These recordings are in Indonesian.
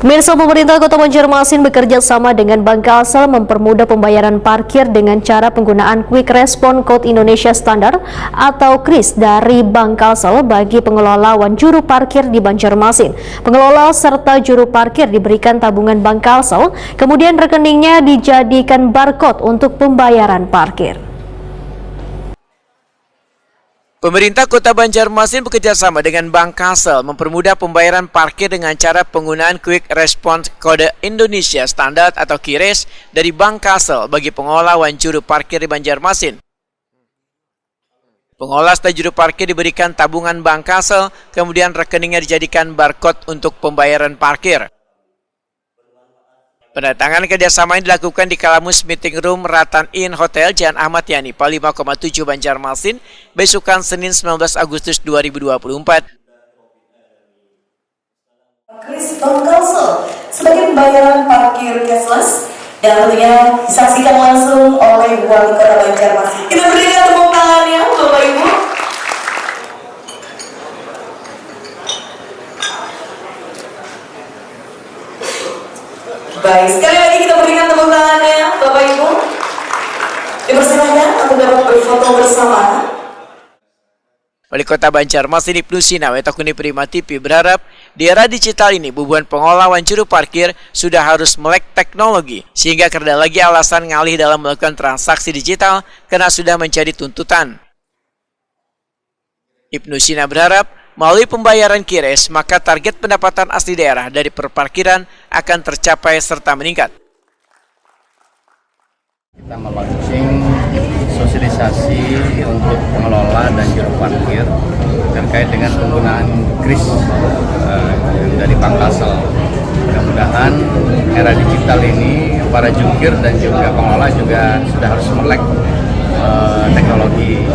Pemirsa, pemerintah Kota Banjarmasin bekerja sama dengan Bank Kalsel mempermudah pembayaran parkir dengan cara penggunaan Quick Response Code Indonesia Standard atau KRIS dari Bank Kalsel bagi pengelola juru parkir di Banjarmasin. Pengelola serta juru parkir diberikan tabungan Bank Kalsel, kemudian rekeningnya dijadikan barcode untuk pembayaran parkir. Pemerintah Kota Banjarmasin bekerjasama dengan Bank Kalsel mempermudah pembayaran parkir dengan cara penggunaan Quick Response Code Indonesia Standard atau QRIS dari Bank Kalsel bagi pengelola juru parkir di Banjarmasin. Pengelola serta juru parkir diberikan tabungan Bank Kalsel, kemudian rekeningnya dijadikan barcode untuk pembayaran parkir. Pendatangan kerjasama ini dilakukan di Kalamus Meeting Room Ratan Inn Hotel Jalan Ahmad Yani, Pal 5,7 Banjarmasin, besokan Senin 19 Agustus 2024. KRIS Bank Kalsel sebagai pembayaran parkir cashless dan tentunya disaksikan langsung oleh Wali Kota Banjarmasin. Kita berikan tepuk tangannya, Bapak Ibu. Baik, sekali lagi kita berikan tepuk tangannya, Bapak Ibu. Dipersilakan untuk dapat berfoto bersama. Wali Kota Banjarmasin Ibnu Sina Wetakuni Prima TV berharap di era digital ini bubuhan pengelola juru parkir sudah harus melek teknologi sehingga tidak lagi alasan ngalih dalam melakukan transaksi digital karena sudah menjadi tuntutan. Ibnu Sina berharap melalui pembayaran QRIS maka target pendapatan asli daerah dari perparkiran akan tercapai serta meningkat. Kita melaunching sosialisasi untuk pengelola dan juru parkir terkait dengan penggunaan KRIS dari Bank Kalsel. Mudah-mudahan era digital ini para jungkir dan juga pengelola juga sudah harus melek teknologi.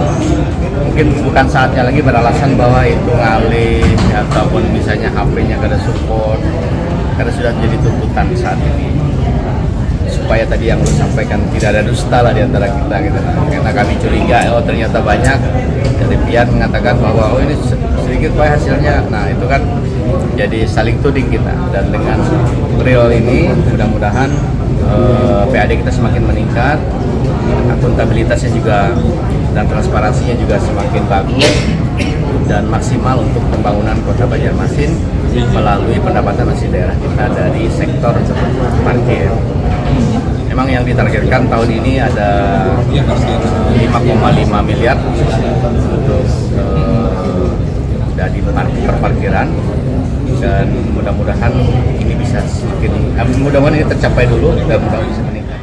Mungkin bukan saatnya lagi beralasan bahwa itu ngalih ataupun misalnya HP-nya kada support, karena sudah menjadi tuntutan saat ini. Supaya tadi yang lu sampaikan tidak ada dusta lah di antara kita gitu. Karena kami curiga, ternyata banyak dari pihak mengatakan bahwa ini sedikit baik hasilnya. Nah itu kan jadi saling tuding kita, dan dengan real ini mudah-mudahan PAD kita semakin meningkat, akuntabilitasnya juga dan transparansinya juga semakin bagus dan maksimal untuk pembangunan Kota Banjarmasin melalui pendapatan asli daerah kita dari sektor parkir. Memang yang ditargetkan tahun ini ada 5,5 miliar untuk dari perparkiran, dan mudah-mudahan ini bisa semakin mudah-mudahan ini tercapai dulu dan mudah-mudahan bisa meningkat.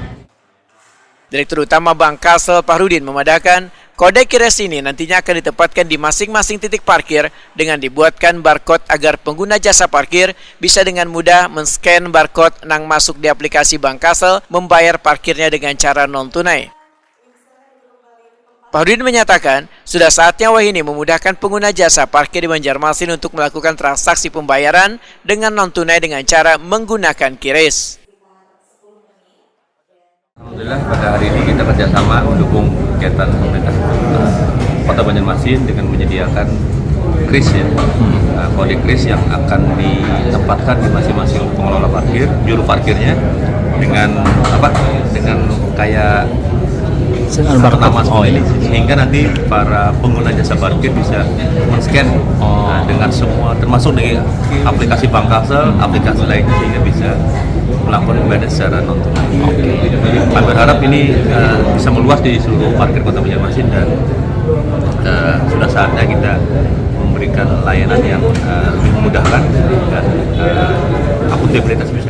Direktur Utama Bank Kalsel Fahrudin memadakan kode QRIS ini nantinya akan ditempatkan di masing-masing titik parkir dengan dibuatkan barcode agar pengguna jasa parkir bisa dengan mudah men-scan barcode nang masuk di aplikasi Bank Kalsel membayar parkirnya dengan cara non-tunai. Fahrudin menyatakan sudah saatnya Wahini memudahkan pengguna jasa parkir di Banjarmasin untuk melakukan transaksi pembayaran dengan non-tunai dengan cara menggunakan QRIS. Alhamdulillah pada hari ini kita kerjasama mendukung kegiatan pemerintah Kota Banjarmasin dengan menyediakan KRIS ya, kode KRIS yang akan ditempatkan di masing-masing pengelola parkir, juru parkirnya dengan kayak nama ini, sehingga nanti para pengguna jasa parkir bisa men-scan dengan semua, termasuk dengan aplikasi Bank Kalsel, aplikasi lainnya, sehingga bisa melakukan pembayaran secara non-tunai. Kami berharap ini bisa meluas di seluruh parkir Kota Banjarmasin, dan sudah saatnya kita memberikan layanan yang lebih memudahkan dan akuntabilitas bisa